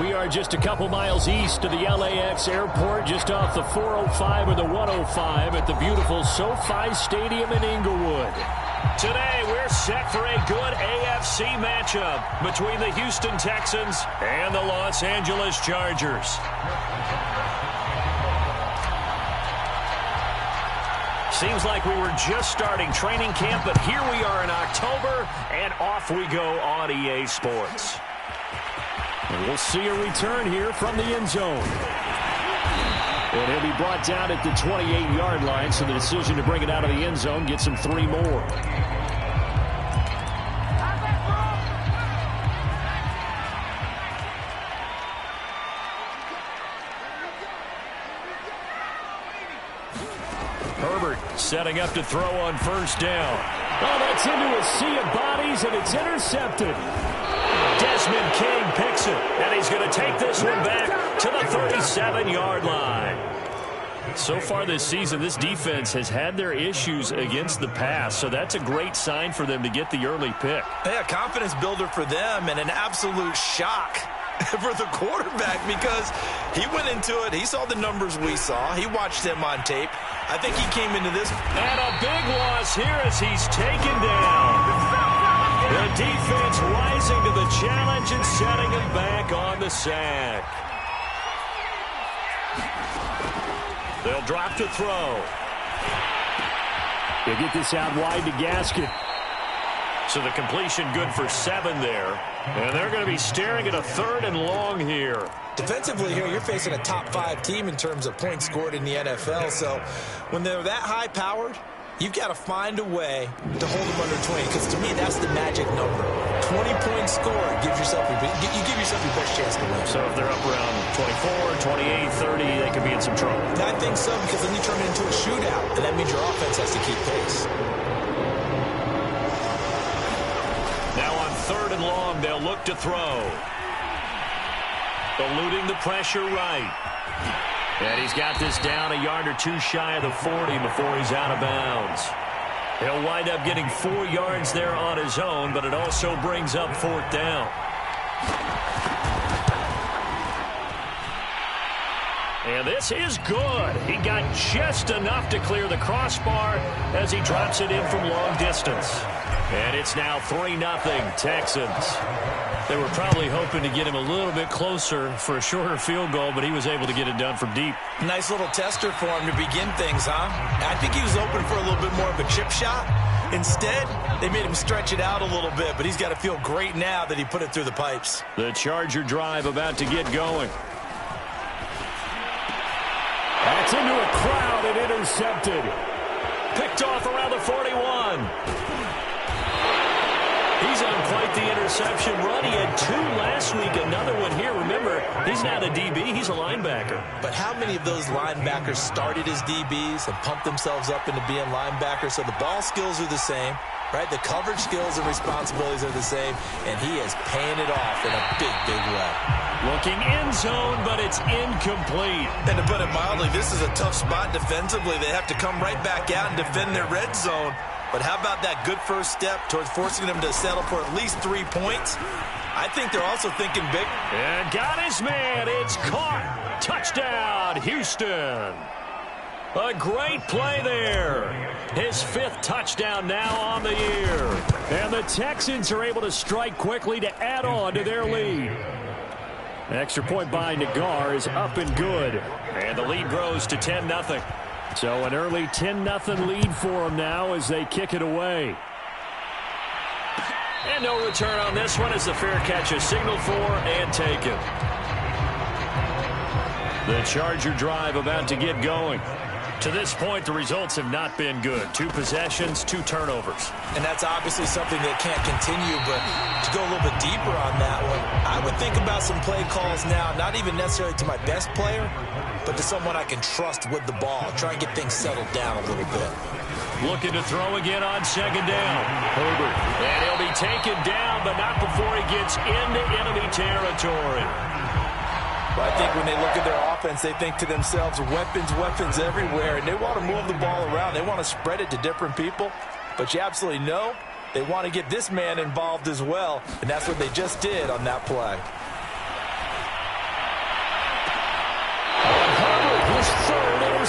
We are just a couple miles east of the LAX airport, just off the 405 or the 105 at the beautiful SoFi Stadium in Inglewood. Today, we're set for a good AFC matchup between the Houston Texans and the Los Angeles Chargers. Seems like we were just starting training camp, but here we are in October, and off we go on EA Sports. And we'll see a return here from the end zone. And he'll be brought down at the 28-yard line, so the decision to bring it out of the end zone gets him 3 more. Herbert setting up to throw on first down. Oh, that's into a sea of bodies, and it's intercepted. Desmond King picks it, and he's going to take this one back to the 37-yard line. So far this season, this defense has had their issues against the pass, so that's a great sign for them to get the early pick. Yeah, confidence builder for them and an absolute shock for the quarterback because he went into it. He saw the numbers we saw. He watched them on tape. I think he came into this. And a big loss here as he's taken down. The defense rising to the challenge and setting him back on the sack. They'll drop to throw. They get this out wide to Gaskin. So the completion good for 7 there. And they're going to be staring at a 3rd and long here. Defensively here, you're facing a top 5 team in terms of points scored in the NFL. So when they're that high-powered, you've got to find a way to hold them under 20, because to me, that's the magic number. 20 points scored gives yourself you give yourself your best chance to win. So if they're up around 24, 28, 30, they could be in some trouble. I think so, because then you turn it into a shootout, and that means your offense has to keep pace. Now on 3rd and long, they'll look to throw. Eluding the pressure right. And he's got this down a yard or 2 shy of the 40 before he's out of bounds. He'll wind up getting 4 yards there on his own, but it also brings up 4th down. And this is good. He got just enough to clear the crossbar as he drops it in from long distance. And it's now 3-0 Texans. They were probably hoping to get him a little bit closer for a shorter field goal, but he was able to get it done from deep. Nice little tester for him to begin things, huh? I think he was open for a little bit more of a chip shot. Instead, they made him stretch it out a little bit, but he's got to feel great now that he put it through the pipes. The Charger drive about to get going. That's into a crowd and intercepted. Picked off around the 41. He's on quite the interception run. He had 2 last week, another one here. Remember, he's not a DB, he's a linebacker. But how many of those linebackers started as DBs and pumped themselves up into being linebackers? So the ball skills are the same, right? The coverage skills and responsibilities are the same, and he is paying it off in a big, big way. Looking end zone, but it's incomplete. And to put it mildly, this is a tough spot defensively. They have to come right back out and defend their red zone. But how about that good first step towards forcing them to settle for at least 3 points? I think they're also thinking big. And got his man. It's caught. Touchdown, Houston. A great play there. His 5th touchdown now on the year. And the Texans are able to strike quickly to add on to their lead. Extra point by Nagar is up and good. And the lead grows to 10-0. So an early 10-0 lead for them now as they kick it away. And no return on this one as the fair catch is signaled for and taken. The Charger drive about to get going. To this point, the results have not been good. 2 possessions, 2 turnovers. And that's obviously something that can't continue, but to go a little bit deeper on that one, I would think about some play calls now, not even necessarily to my best player, but to someone I can trust with the ball. Try and get things settled down a little bit. Looking to throw again on 2nd down. Herbert. And he'll be taken down, but not before he gets into enemy territory. But I think when they look at their offense, they think to themselves, weapons, weapons everywhere, and they want to move the ball around. They want to spread it to different people. But you absolutely know they want to get this man involved as well, and that's what they just did on that play.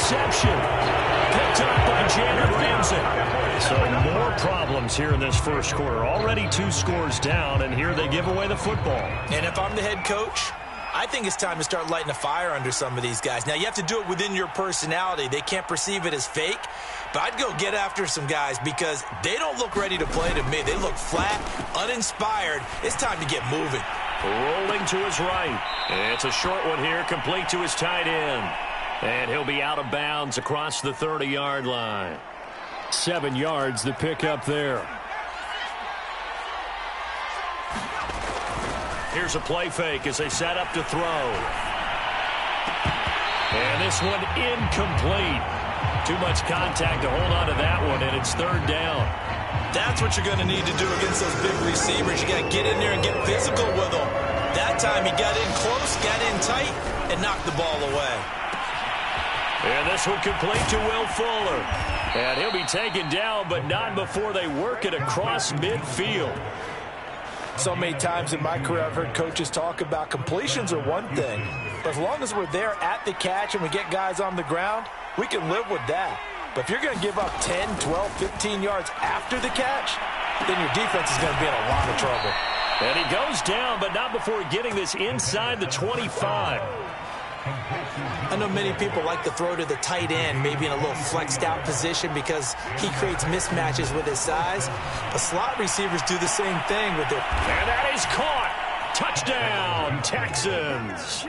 interception. Picked up by Jalen Ramsey. So more problems here in this first quarter. Already 2 scores down, and here they give away the football. And if I'm the head coach, I think it's time to start lighting a fire under some of these guys. Now, you have to do it within your personality. They can't perceive it as fake. But I'd go get after some guys because they don't look ready to play to me. They look flat, uninspired. It's time to get moving. Rolling to his right. It's a short one here, complete to his tight end. And he'll be out of bounds across the 30-yard line. 7 yards to pick up there. Here's a play fake as they set up to throw. And this one incomplete. Too much contact to hold on to that one, and it's 3rd down. That's what you're going to need to do against those big receivers. You got to get in there and get physical with them. That time he got in close, got in tight, and knocked the ball away. And this one complete to Will Fuller. And he'll be taken down, but not before they work it across midfield. So many times in my career I've heard coaches talk about completions are one thing. But as long as we're there at the catch and we get guys on the ground, we can live with that. But if you're going to give up 10, 12, 15 yards after the catch, then your defense is going to be in a lot of trouble. And he goes down, but not before getting this inside the 25. I know many people like to throw to the tight end, maybe in a little flexed out position because he creates mismatches with his size. But slot receivers do the same thing with their... And that is caught. Touchdown, Texans.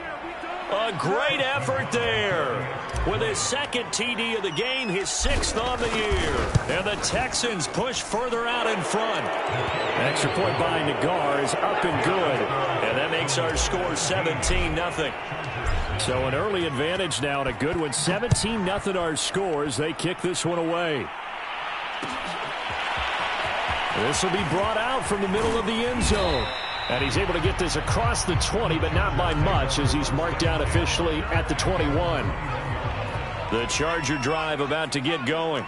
A great effort there. With his 2nd TD of the game, his 6th on the year. And the Texans push further out in front. Extra point by Nagar is up and good. And that makes our score 17-0. So an early advantage now and a good one. 17-0 our scores. They kick this one away. This will be brought out from the middle of the end zone. And he's able to get this across the 20, but not by much as he's marked down officially at the 21. The Charger drive about to get going.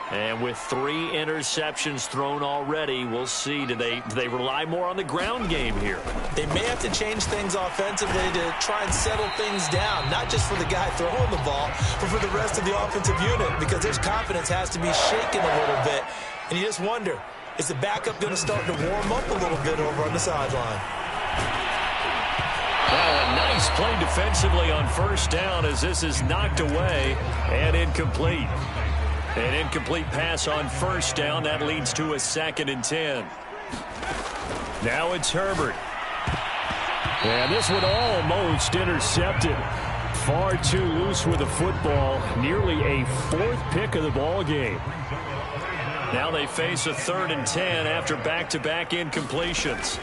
And with 3 interceptions thrown already, we'll see. Do they rely more on the ground game here? They may have to change things offensively to try and settle things down, not just for the guy throwing the ball, but for the rest of the offensive unit, because their confidence has to be shaken a little bit. And you just wonder, is the backup going to start to warm up a little bit over on the sideline? Now a nice play defensively on 1st down as this is knocked away and incomplete. An incomplete pass on 1st down. That leads to a 2nd and 10. Now it's Herbert. And this one almost intercepted. Far too loose with the football. Nearly a 4th pick of the ball game. Now they face a 3rd and 10 after back-to-back incompletions.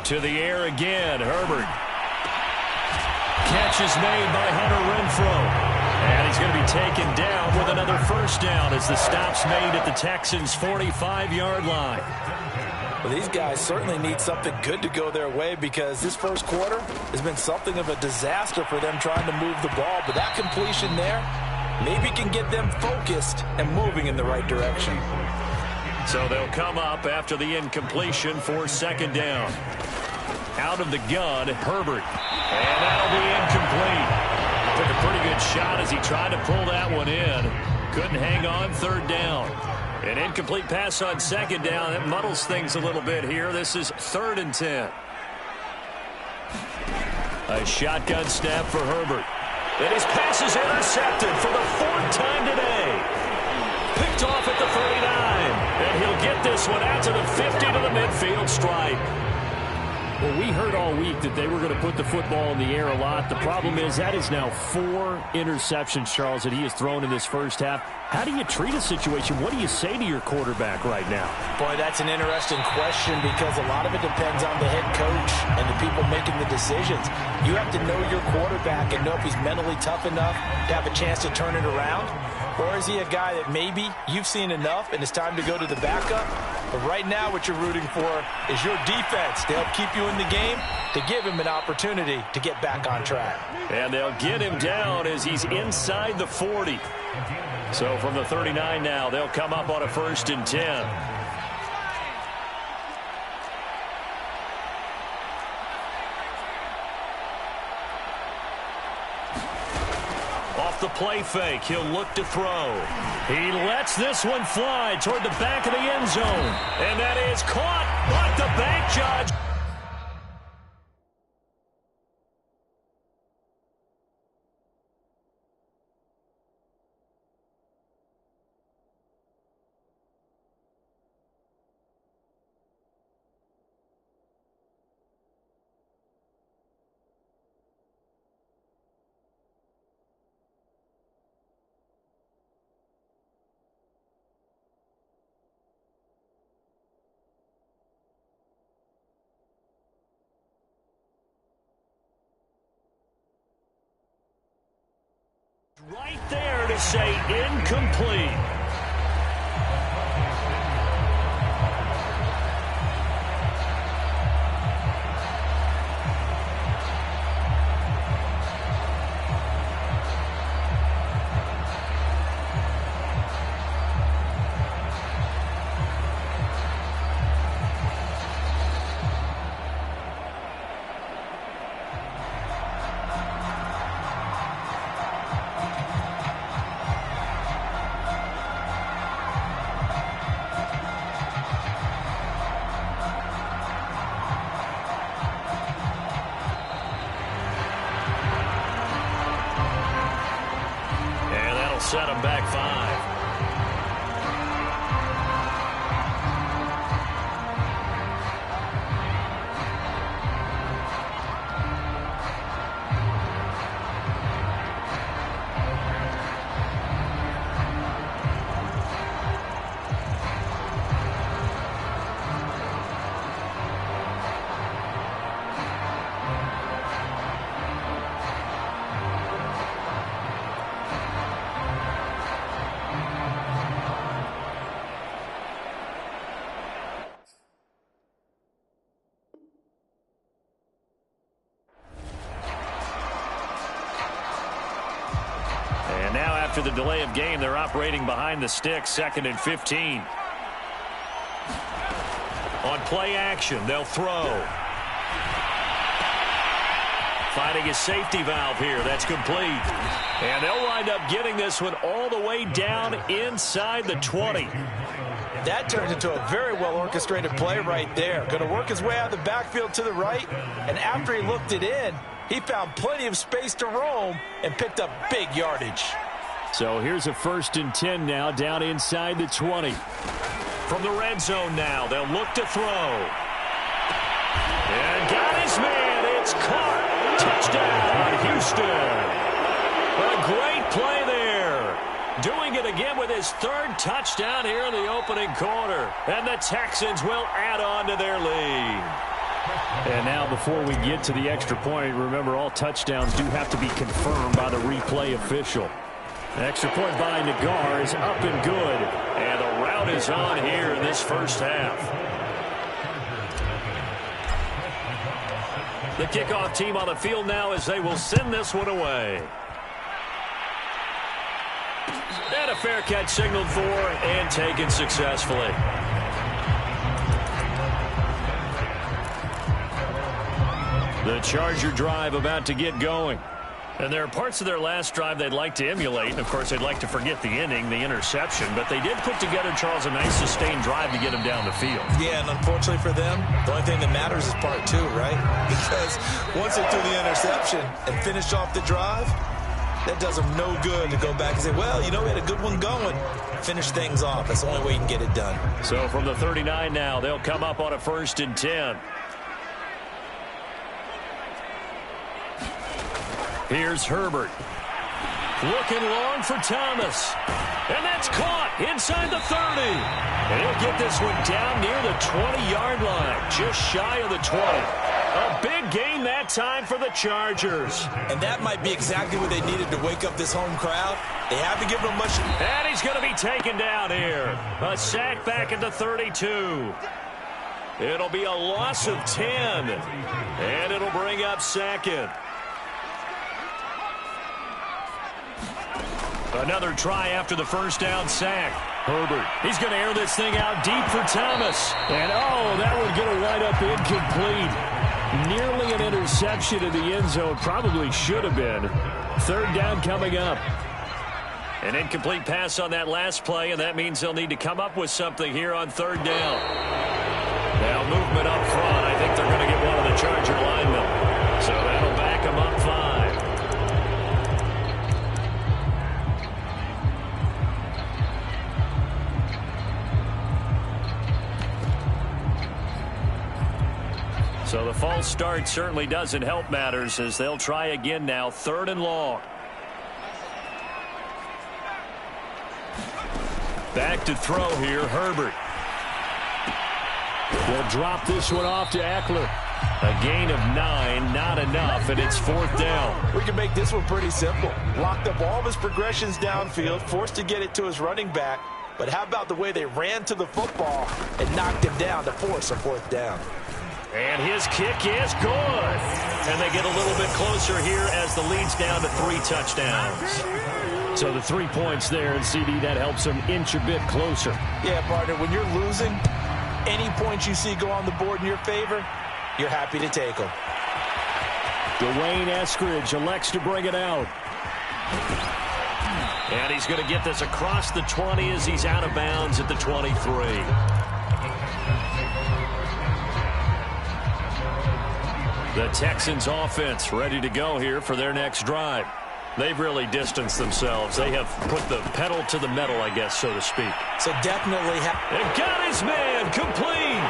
To the air again, Herbert. Catch is made by Hunter Renfrow. And he's going to be taken down with another 1st down as the stop's made at the Texans' 45-yard line. Well, these guys certainly need something good to go their way because this first quarter has been something of a disaster for them trying to move the ball. But that completion there maybe can get them focused and moving in the right direction. So they'll come up after the incompletion for 2nd down. Out of the gun, Herbert. And that'll be incomplete. Took a pretty good shot as he tried to pull that one in. Couldn't hang on 3rd down. An incomplete pass on 2nd down. That muddles things a little bit here. This is 3rd and 10. A shotgun snap for Herbert. And his pass is intercepted for the 4th time today. Picked off at the 39. And he'll get this one out to the 50 to the midfield stripe. Well, we heard all week that they were going to put the football in the air a lot. The problem is that is now 4 interceptions, Charles, that he has thrown in this first half. How do you treat a situation? What do you say to your quarterback right now? Boy, that's an interesting question because a lot of it depends on the head coach and the people making the decisions. You have to know your quarterback and know if he's mentally tough enough to have a chance to turn it around. Or is he a guy that maybe you've seen enough and it's time to go to the backup? But right now what you're rooting for is your defense to help keep you in the game, to give him an opportunity to get back on track. And they'll get him down as he's inside the 40. So from the 39 now, they'll come up on a 1st and 10. the play fake. He'll look to throw. He lets this one fly toward the back of the end zone. And that is caught by the bank judge. Right there to say incomplete. Set him back 5. And now after the delay of game, they're operating behind the sticks, 2nd and 15. On play action, they'll throw. Finding his safety valve here. That's complete. And they'll wind up getting this one all the way down inside the 20. That turns into a very well-orchestrated play right there. Going to work his way out of the backfield to the right, and after he looked it in, he found plenty of space to roam and picked up big yardage. So here's a 1st and 10 now, down inside the 20. From the red zone now, they'll look to throw. And got his man. It's caught. Touchdown, Houston. A great play there. Doing it again with his 3rd touchdown here in the opening quarter. And the Texans will add on to their lead. And now before we get to the extra point, remember all touchdowns do have to be confirmed by the replay official. Extra point by Nagar is up and good. And the route is on here in this first half. The kickoff team on the field now as they will send this one away. And a fair catch signaled for and taken successfully. The Charger drive about to get going. And there are parts of their last drive they'd like to emulate. And, of course, they'd like to forget the inning, the interception. But they did put together, Charles, a nice sustained drive to get them down the field. Yeah, and unfortunately for them, the only thing that matters is part 2, right? Because once they threw the interception and finished off the drive, that does them no good to go back and say, well, you know, we had a good one going. Finish things off. That's the only way you can get it done. So from the 39 now, they'll come up on a 1st and 10. Here's Herbert. Looking long for Thomas. And that's caught inside the 30. And he'll get this one down near the 20-yard line, just shy of the 20. A big gain that time for the Chargers. And that might be exactly what they needed to wake up this home crowd. They have to give them much. And he's going to be taken down here. A sack back at the 32. It'll be a loss of 10. And it'll bring up 2nd. Another try after the first down sack. Herbert, he's going to air this thing out deep for Thomas. And, oh, that one's going to wind up incomplete. Nearly an interception in the end zone. Probably should have been. 3rd down coming up. An incomplete pass on that last play, and that means they'll need to come up with something here on third down. Now movement up front. I think they're going to get one of the Charger linemen. So that'll back them up 5. So the false start certainly doesn't help matters as they'll try again now, 3rd and long. Back to throw here, Herbert. They'll drop this one off to Eckler. A gain of 9, not enough, and it's 4th down. We can make this one pretty simple. Locked up all of his progressions downfield, forced to get it to his running back. But how about the way they ran to the football and knocked him down to force a 4th down? And his kick is good. And they get a little bit closer here as the lead's down to 3 touchdowns. So the 3 points there, and CD, that helps them inch a bit closer. Yeah, partner, when you're losing, any points you see go on the board in your favor, you're happy to take them. Dwayne Eskridge elects to bring it out. And he's going to get this across the 20 as he's out of bounds at the 23. The Texans offense ready to go here for their next drive. They've really distanced themselves. They have put the pedal to the metal, I guess, so to speak. So definitely and got his man complete.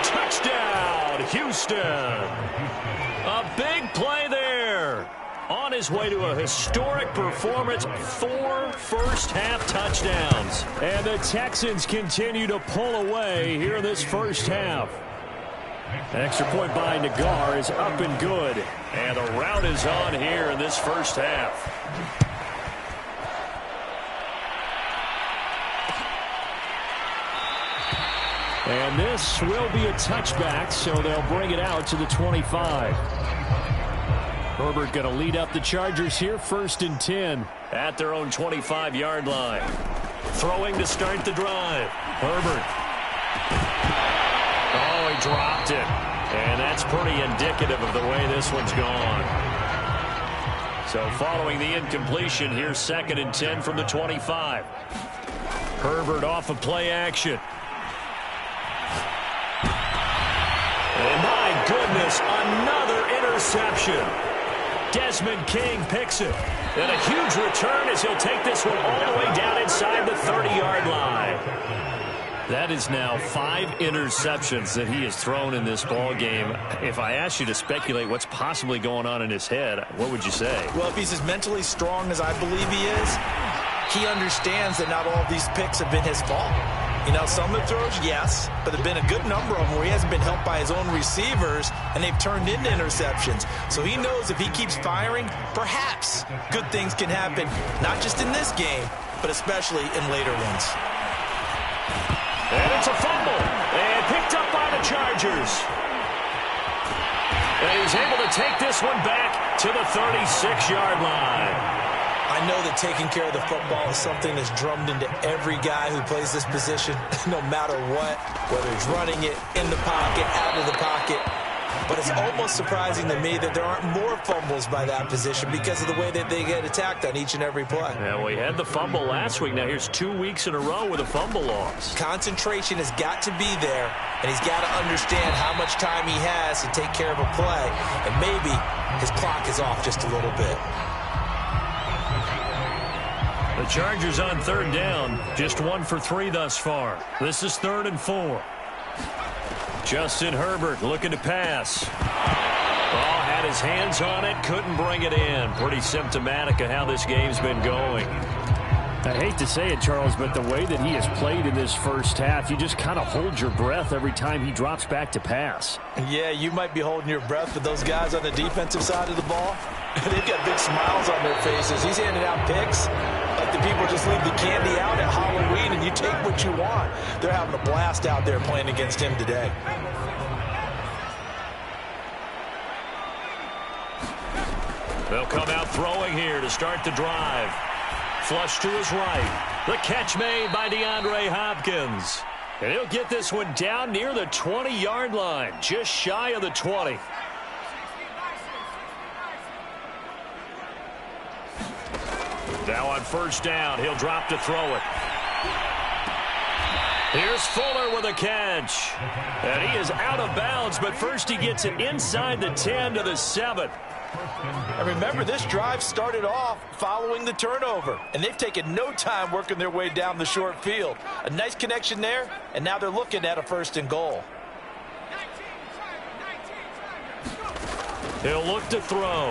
Touchdown, Houston. A big play there. On his way to a historic performance, 4 first-half touchdowns. And the Texans continue to pull away here in this first half. An extra point by Nagar is up and good. And the rout is on here in this first half. And this will be a touchback, so they'll bring it out to the 25. Herbert going to lead up the Chargers here, 1st and 10 at their own 25-yard line. Throwing to start the drive. Herbert. Oh, he dropped it. And that's pretty indicative of the way this one's gone. So following the incompletion, here's 2nd and 10 from the 25. Herbert off of play action. And my goodness, another interception. Desmond King picks it. And a huge return as he'll take this one all the way down inside the 30-yard line. That is now 5 interceptions that he has thrown in this ball game. If I asked you to speculate what's possibly going on in his head, what would you say? Well, if he's as mentally strong as I believe he is, he understands that not all of these picks have been his fault. You know, some of the throws, yes, but there have been a good number of them where he hasn't been helped by his own receivers, and they've turned into interceptions. So he knows if he keeps firing, perhaps good things can happen, not just in this game, but especially in later ones. And it's a fumble, and picked up by the Chargers. And he's able to take this one back to the 36-yard line. I know that taking care of the football is something that's drummed into every guy who plays this position, no matter what, whether he's running it, in the pocket, out of the pocket. But it's almost surprising to me that there aren't more fumbles by that position because of the way that they get attacked on each and every play. Yeah, we had the fumble last week. Now here's 2 weeks in a row with a fumble loss. Concentration has got to be there, and he's got to understand how much time he has to take care of a play, and maybe his clock is off just a little bit. The Chargers on 3rd down, just 1 for 3 thus far. This is 3rd and 4. Justin Herbert looking to pass. Oh, had his hands on it, couldn't bring it in. Pretty symptomatic of how this game's been going. I hate to say it, Charles, but the way that he has played in this first half, you just kind of hold your breath every time he drops back to pass. Yeah, you might be holding your breath, but those guys on the defensive side of the ball, they've got big smiles on their faces. He's handing out picks like the people just leave the candy out at Halloween and you take what you want. They're having a blast out there playing against him today. They'll come out throwing here to start the drive. Flush to his right. The catch made by DeAndre Hopkins. And he'll get this one down near the 20-yard line, just shy of the 20. on first down. He'll drop to throw it. Here's Fuller with a catch. And he is out of bounds, but first he gets it inside the 10 to the 7. And remember, this drive started off following the turnover, and they've taken no time working their way down the short field. A nice connection there, and now they're looking at a 1st and goal. He'll look to throw.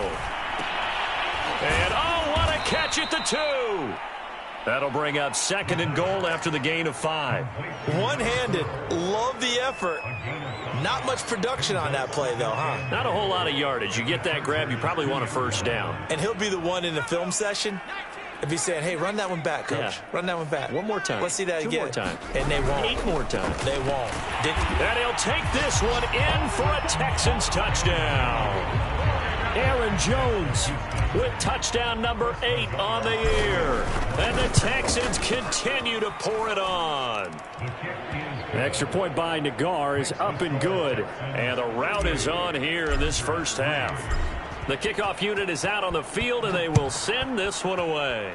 And, oh, what a catch at the 2. That'll bring up 2nd and goal after the gain of 5. One-handed. Love the effort. Not much production on that play, though, huh? Not a whole lot of yardage. You get that grab, you probably want a first down. And he'll be the one in the film session if he's saying, hey, run that one back, Coach. Yeah. Run that one back. One more time. Let's see that again. 2 more times. And they won't. 8 more times. They won't. And he'll take this one in for a Texans touchdown. Aaron Jones with touchdown number 8 on the year. And the Texans continue to pour it on. Extra point by Nagar is up and good. And the route is on here in this first half. The kickoff unit is out on the field, and they will send this one away.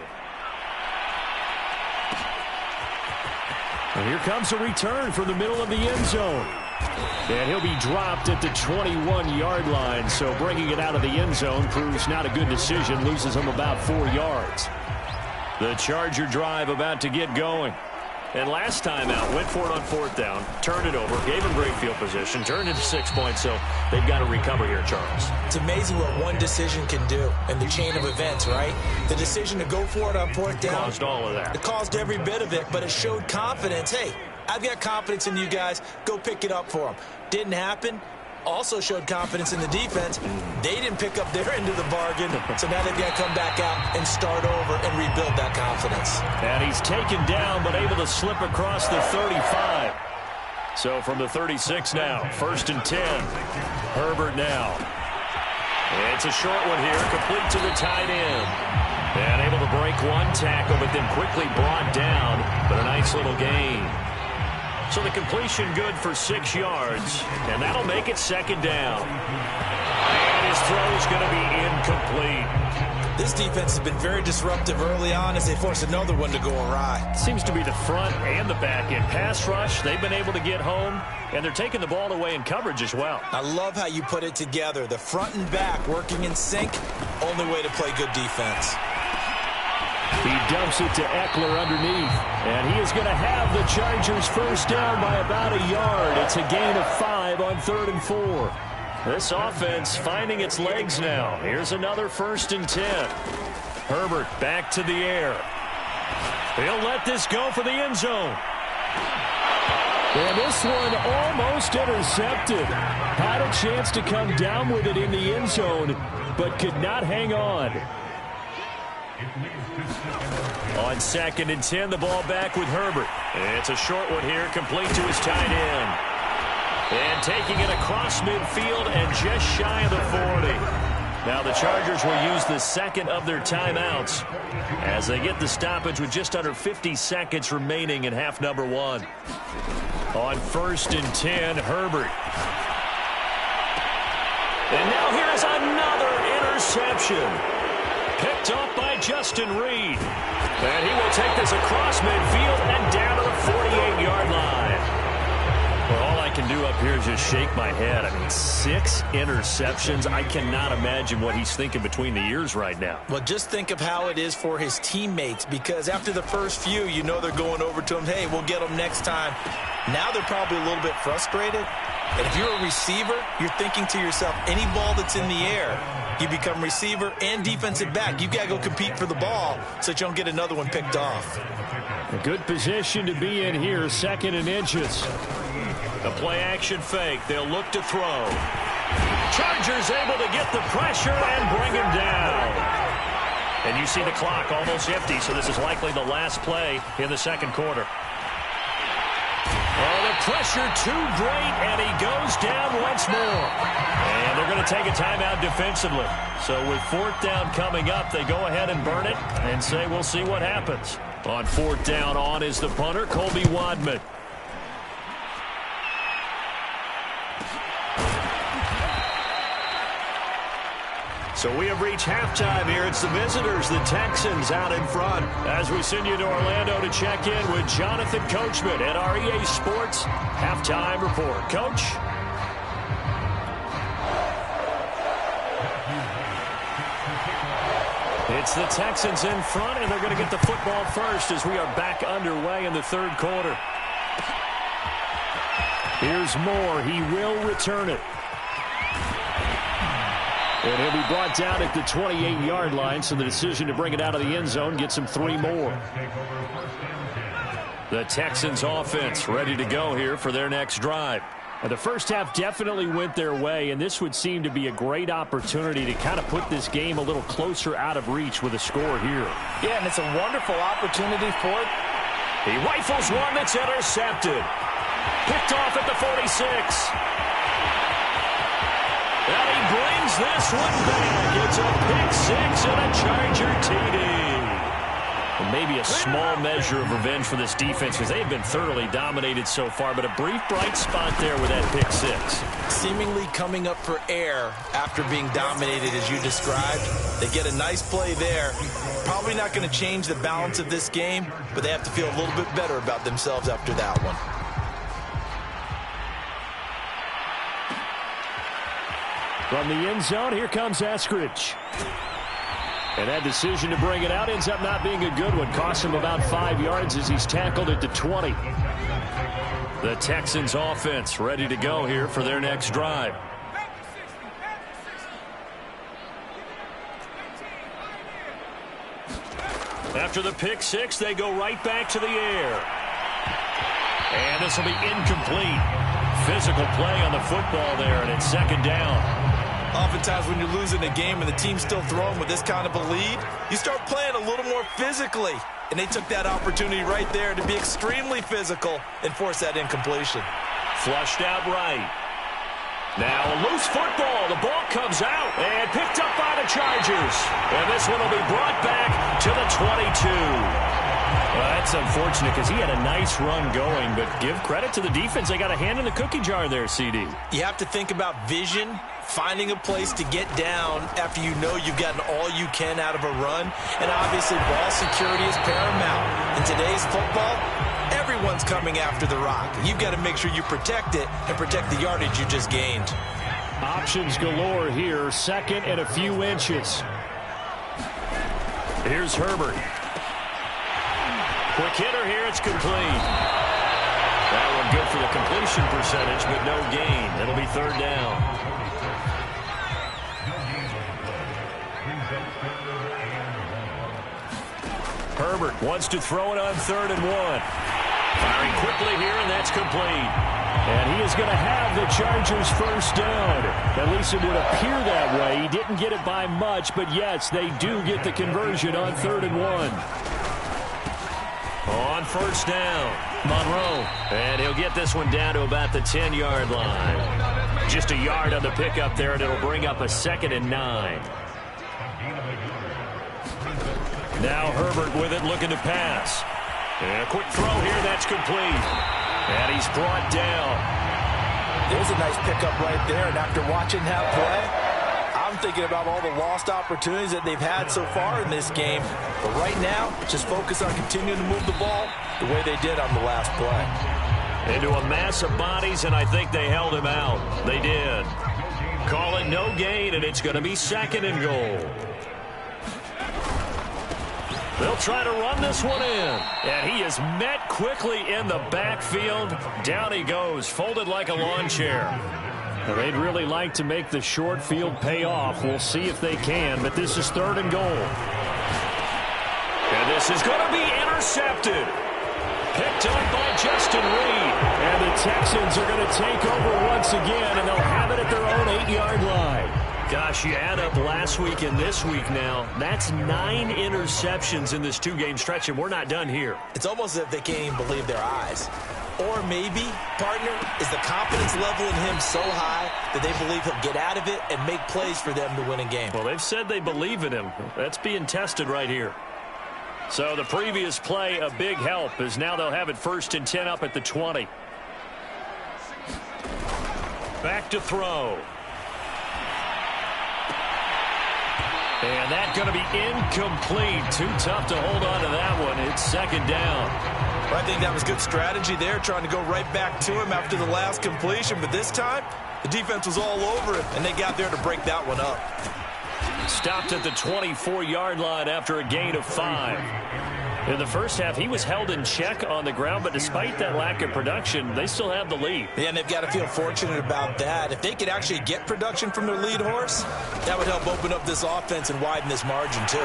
And here comes a return from the middle of the end zone. And he'll be dropped at the 21-yard line, so bringing it out of the end zone proves not a good decision, loses him about 4 yards. The Charger drive about to get going. And last time out, went for it on 4th down, turned it over, gave him great field position, turned into 6 points, so they've got to recover here, Charles. It's amazing what one decision can do in the chain of events, right? The decision to go for it on 4th down. Caused all of that. It caused every bit of it, but it showed confidence. Hey, I've got confidence in you guys. Go pick it up for them. Didn't happen. Also showed confidence in the defense. They didn't pick up their end of the bargain, so now they've got to come back out and start over and rebuild that confidence. And he's taken down, but able to slip across the 35. So from the 36 now, 1st and 10. Herbert now. It's a short one here, complete to the tight end. And able to break one tackle, but then quickly brought down, but a nice little gain. So the completion good for 6 yards, and that'll make it 2nd down. And his throw is going to be incomplete. This defense has been very disruptive early on as they force another one to go awry. Seems to be the front and the back end. Pass rush, they've been able to get home, and they're taking the ball away in coverage as well. I love how you put it together. The front and back working in sync, only way to play good defense. He dumps it to Eckler underneath, and he is going to have the Chargers first down by about a yard. It's a gain of 5 on 3rd and 4. This offense finding its legs now. Here's another 1st and 10. Herbert back to the air. He'll let this go for the end zone. And this one almost intercepted. Had a chance to come down with it in the end zone, but could not hang on. On 2nd and 10, the ball back with Herbert. It's a short one here, complete to his tight end. And taking it across midfield and just shy of the 40. Now the Chargers will use the 2nd of their timeouts as they get the stoppage with just under 50 seconds remaining in half number 1. On 1st and 10, Herbert. And now here is another interception. Picked off by Justin Reed. And he will take this across midfield and down to the 48-yard line. Well, all I can do up here is just shake my head. I mean, 6 interceptions. I cannot imagine what he's thinking between the ears right now. Well, just think of how it is for his teammates, because after the first few, you know they're going over to him, hey, we'll get them next time. Now they're probably a little bit frustrated. And if you're a receiver, you're thinking to yourself, any ball that's in the air, you become receiver and defensive back. You've got to go compete for the ball so that you don't get another one picked off. A good position to be in here, 2nd and inches. The play-action fake. They'll look to throw. Chargers able to get the pressure and bring him down. And you see the clock almost empty, so this is likely the last play in the 2nd quarter. Oh, the pressure too great, and he goes down once more. And they're going to take a timeout defensively. So with 4th down coming up, they go ahead and burn it and say we'll see what happens. On 4th down, on is the punter, Colby Wadman. So we have reached halftime here. It's the visitors, the Texans, out in front. As we send you to Orlando to check in with Jonathan Coachman at our EA Sports Halftime Report. Coach? It's the Texans in front, and they're going to get the football first as we are back underway in the third quarter. Here's Moore. He will return it. And he'll be brought down at the 28-yard line, so the decision to bring it out of the end zone gets him 3 more. The Texans offense ready to go here for their next drive. And the first half definitely went their way, and this would seem to be a great opportunity to kind of put this game a little closer out of reach with a score here. Yeah, and it's a wonderful opportunity for it. He rifles one that's intercepted. Picked off at the 46. And he brings this one back. It's a pick 6 and a Charger TD. And maybe a small measure of revenge for this defense because they've been thoroughly dominated so far, but a brief bright spot there with that pick 6. Seemingly coming up for air after being dominated as you described. They get a nice play there. Probably not going to change the balance of this game, but they have to feel a little bit better about themselves after that one. From the end zone, here comes Eskridge. And that decision to bring it out ends up not being a good one. Costs him about 5 yards as he's tackled at the 20. The Texans offense ready to go here for their next drive. After the pick 6, they go right back to the air. And this will be incomplete. Physical play on the football there, and it's second down. Oftentimes when you're losing a game and the team's still throwing with this kind of a lead, you start playing a little more physically. And they took that opportunity right there to be extremely physical and force that incompletion. Flushed out right. Now a loose football. The ball comes out and picked up by the Chargers. And this one will be brought back to the 22. Well, that's unfortunate because he had a nice run going, but give credit to the defense. They got a hand in the cookie jar there, CD. You have to think about vision, finding a place to get down after you know you've gotten all you can out of a run, and obviously ball security is paramount. In today's football, everyone's coming after the rock. You've got to make sure you protect it and protect the yardage you just gained. Options galore here, second and a few inches. Here's Herbert. Quick hitter here, it's complete. That one good for the completion percentage, but no gain. It'll be third down. Herbert wants to throw it on 3rd and 1. Firing quickly here, and that's complete. And he is going to have the Chargers first down. At least it would appear that way. He didn't get it by much, but yes, they do get the conversion on 3rd and 1. On first down, Monroe. And he'll get this one down to about the 10-yard line. Just a yard on the pickup there, and it'll bring up a 2nd and 9. Now Herbert with it, looking to pass. And a quick throw here, that's complete. And he's brought down. There's a nice pickup right there, and after watching that play, I'm thinking about all the lost opportunities that they've had so far in this game. But right now, just focus on continuing to move the ball the way they did on the last play. Into a mass of bodies, and I think they held him out. They did. Call it no gain, and it's going to be 2nd and goal. They'll try to run this one in. And he is met quickly in the backfield. Down he goes, folded like a lawn chair. They'd really like to make the short field pay off. We'll see if they can, but this is 3rd and goal. And this is going to be intercepted. Picked up by Justin Reed. And the Texans are going to take over once again, and they'll have it at their own 8-yard line. Gosh, you add up last week and this week now. That's 9 interceptions in this 2-game stretch, and we're not done here. It's almost as if they can't even believe their eyes. Or maybe, partner, is the confidence level in him so high that they believe he'll get out of it and make plays for them to win a game. Well, they've said they believe in him. That's being tested right here. So the previous play, a big help, as now they'll have it 1st and 10 up at the 20. Back to throw. And that's going to be incomplete. Too tough to hold on to that one. It's second down. Well, I think that was good strategy there, trying to go right back to him after the last completion. But this time, the defense was all over him, and they got there to break that one up. Stopped at the 24-yard line after a gain of 5. In the first half, he was held in check on the ground, but despite that lack of production, they still have the lead. Yeah, and they've got to feel fortunate about that. If they could actually get production from their lead horse, that would help open up this offense and widen this margin, too.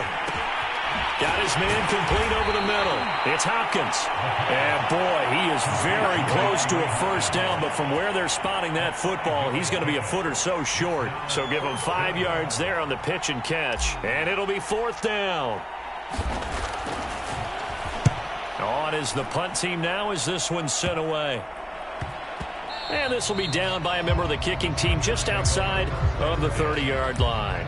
Got his man complete over the middle. It's Hopkins. And, boy, he is very close to a first down, but from where they're spotting that football, he's going to be a foot or so short. So give him 5 yards there on the pitch and catch, and it'll be fourth down. On is the punt team now as this one's sent away. And this will be down by a member of the kicking team just outside of the 30-yard line.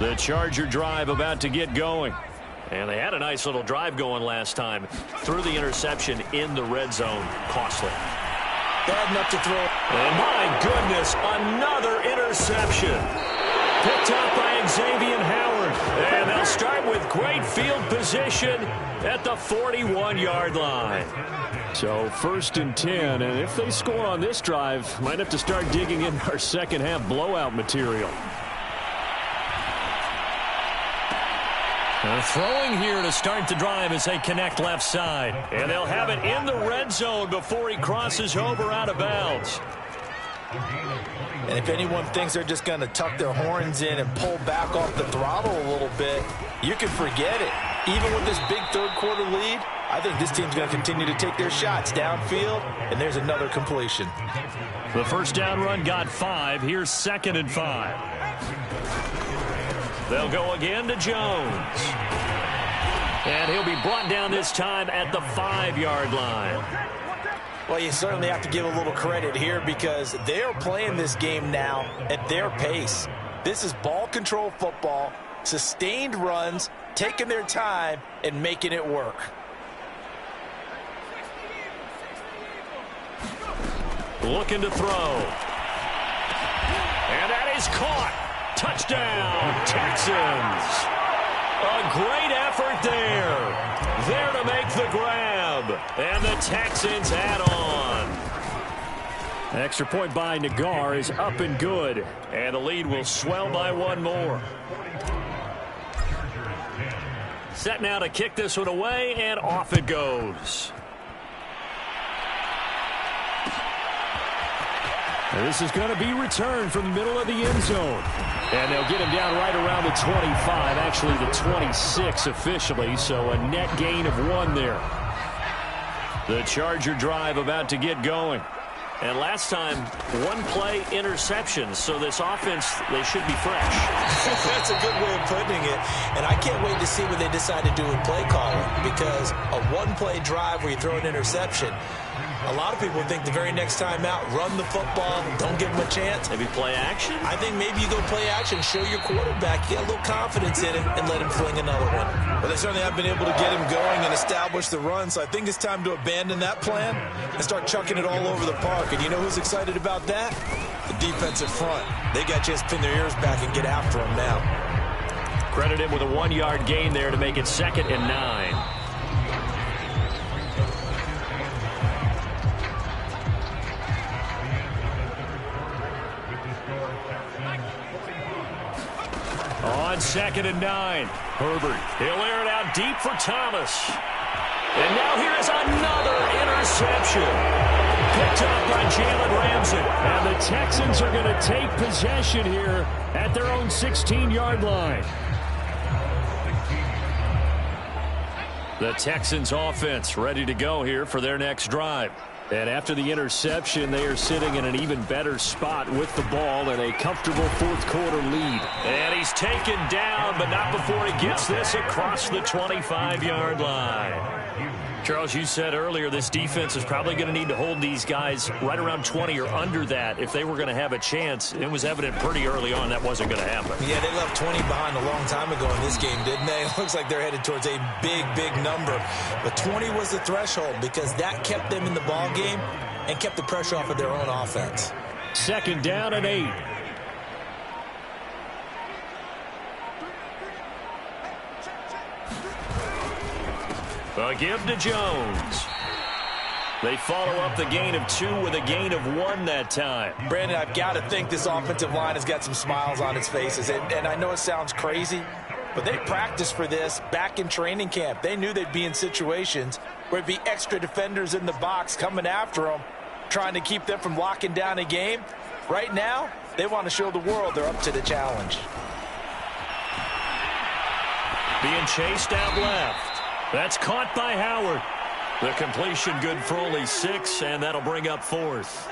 The Charger drive about to get going. And they had a nice little drive going last time. Threw the interception in the red zone. Costly. Bad enough to throw. And my goodness, another interception. Picked up by Xavier Howard. And they'll start with great field position at the 41-yard line. So 1st and 10, and if they score on this drive, might have to start digging in our second half blowout material. They're throwing here to start the drive as they connect left side. And they'll have it in the red zone before he crosses over out of bounds. And if anyone thinks they're just going to tuck their horns in and pull back off the throttle a little bit, you can forget it. Even with this big third-quarter lead, I think this team's going to continue to take their shots downfield, and there's another completion. The first down run got 5. Here's 2nd and 5. They'll go again to Jones. And he'll be brought down this time at the 5-yard line. Well, you certainly have to give a little credit here because they're playing this game now at their pace. This is ball control football, sustained runs, taking their time, and making it work. Looking to throw. And that is caught. Touchdown, Texans. A great effort there. There to make the grab. And the Texans add on. Extra point by Nagar is up and good. And the lead will swell by 1 more. Set now to kick this one away, and off it goes. And this is going to be returned from the middle of the end zone. And they'll get him down right around the 25, actually the 26 officially, so a net gain of 1 there. The Charger drive about to get going. And last time, 1-play interception, so this offense, they should be fresh. That's a good way of putting it. And I can't wait to see what they decide to do with play calling, because a 1-play drive where you throw an interception, a lot of people think the very next time out, run the football, don't give them a chance. Maybe play action? I think maybe you go play action, show your quarterback, get a little confidence in him, and let him fling another one. But they certainly have been able to get him going and establish the run, so I think it's time to abandon that plan and start chucking it all over the park. And you know who's excited about that? The defensive front. They got a chance to pin their ears back and get after him now. Credit him with a 1-yard gain there to make it 2nd and 9. On 2nd and 9, Herbert. He'll air it out deep for Thomas. And now here's another interception. Picked up by Jalen Ramsey. And the Texans are going to take possession here at their own 16-yard line. The Texans offense ready to go here for their next drive. And after the interception, they are sitting in an even better spot with the ball and a comfortable 4th-quarter lead. And he's taken down, but not before he gets this across the 25-yard line. Charles, you said earlier this defense is probably going to need to hold these guys right around 20 or under that if they were going to have a chance. It was evident pretty early on that wasn't going to happen. Yeah, they left 20 behind a long time ago in this game, didn't they? It looks like they're headed towards a big, big number. But 20 was the threshold because that kept them in the ball game and kept the pressure off of their own offense. 2nd down and 8. A give to Jones. They follow up the gain of 2 with a gain of 1 that time. Brandon, I've got to think this offensive line has got some smiles on its faces. And I know it sounds crazy, but they practiced for this back in training camp. They knew they'd be in situations where it'd be extra defenders in the box coming after them, trying to keep them from locking down a game. Right now, they want to show the world they're up to the challenge. Being chased out left. That's caught by Howard. The completion good for only 6, and that'll bring up 4th.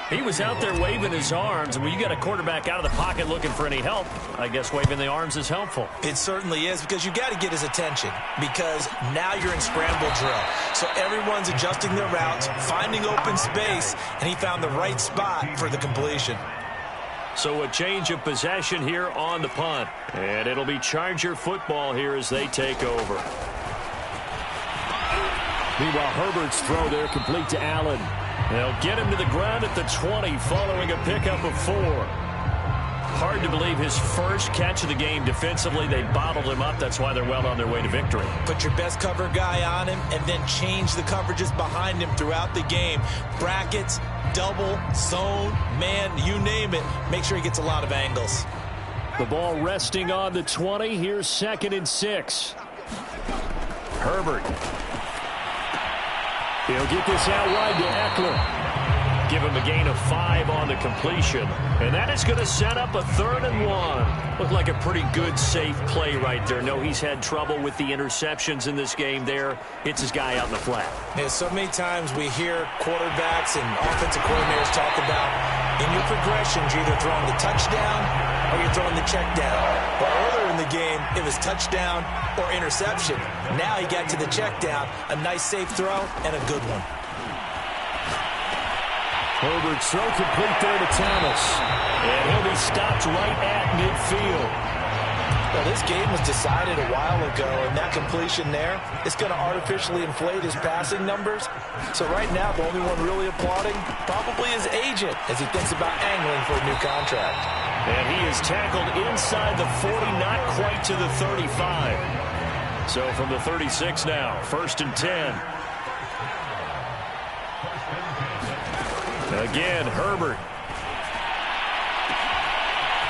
He was out there waving his arms, and when you got a quarterback out of the pocket looking for any help, I guess waving the arms is helpful. It certainly is, because you got to get his attention, because now you're in scramble drill. So everyone's adjusting their routes, finding open space, and he found the right spot for the completion. So a change of possession here on the punt, and it'll be Charger football here as they take over. Meanwhile, Herbert's throw there complete to Allen. They'll get him to the ground at the 20 following a pickup of 4. Hard to believe his first catch of the game defensively. They bottled him up. That's why they're well on their way to victory. Put your best cover guy on him and then change the coverages behind him throughout the game. Brackets, double, zone, man, you name it. Make sure he gets a lot of angles. The ball resting on the 20. Here's 2nd and 6. Herbert. He'll get this out wide to Eckler. Give him a gain of 5 on the completion. And that is going to set up a 3rd and 1. Looked like a pretty good, safe play right there. No, he's had trouble with the interceptions in this game there. Hits his guy out in the flat. Yeah, so many times we hear quarterbacks and offensive coordinators talk about in your progressions, you're either throwing the touchdown or you're throwing the check down. Well, earlier in the game, it was touchdown or interception. Now he got to the check down, a nice safe throw, and a good one. Herbert's throw complete there to Thomas. And he'll be stopped right at midfield. Well, this game was decided a while ago, and that completion there is going to artificially inflate his passing numbers. So right now, the only one really applauding probably his agent as he thinks about angling for a new contract. And he is tackled inside the 40, not quite to the 35. So from the 36 now, 1st and 10. Again, Herbert.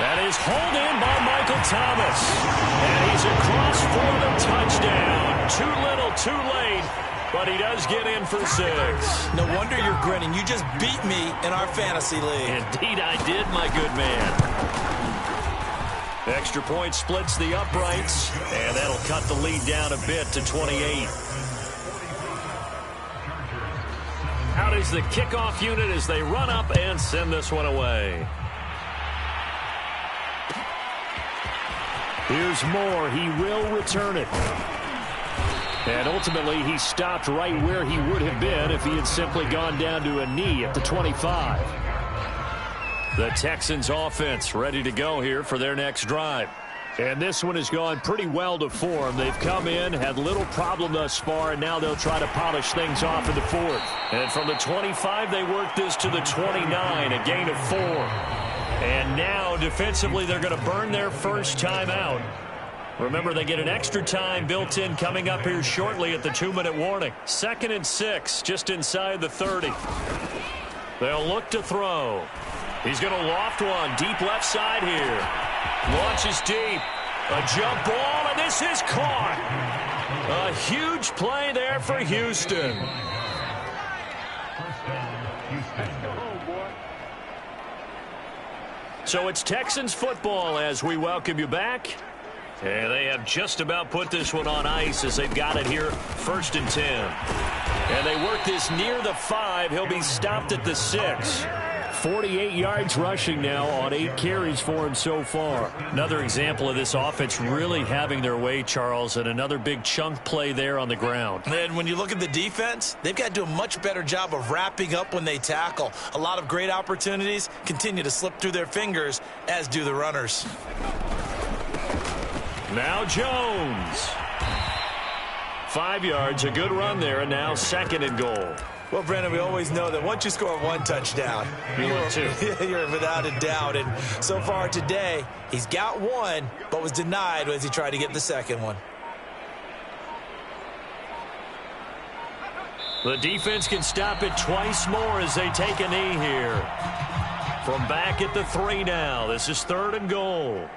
That is hauled in by Michael Thomas. And he's across for the touchdown. Too little, too late. But he does get in for 6. No wonder you're grinning. You just beat me in our fantasy league. Indeed I did, my good man. Extra point splits the uprights. And that'll cut the lead down a bit to 28. Out is the kickoff unit as they run up and send this one away. Here's Moore. He will return it. And ultimately, he stopped right where he would have been if he had simply gone down to a knee at the 25. The Texans offense ready to go here for their next drive. And this one has gone pretty well to form. They've come in, had little problem thus far, and now they'll try to polish things off in the 4th. And from the 25, they work this to the 29, a gain of 4. And now, defensively, they're going to burn their first time out. Remember, they get an extra time built in coming up here shortly at the 2-minute warning. 2nd and 6, just inside the 30. They'll look to throw. He's going to loft one, deep left side here. Launches deep. A jump ball, and this is caught. A huge play there for Houston. So it's Texans football as we welcome you back. And they have just about put this one on ice as they've got it here, 1st and 10. And they work this near the 5. He'll be stopped at the 6. 48 yards rushing now on 8 carries for him so far. Another example of this offense really having their way, Charles, and another big chunk play there on the ground. And when you look at the defense, they've got to do a much better job of wrapping up when they tackle. A lot of great opportunities continue to slip through their fingers, as do the runners. Now Jones. 5 yards, a good run there, and now 2nd and goal. Well, Brandon, we always know that once you score 1 touchdown, you're without a doubt. And so far today, he's got 1, but was denied as he tried to get the 2nd one. The defense can stop it twice more as they take a knee here. From back at the 3 now. This is 3rd and goal.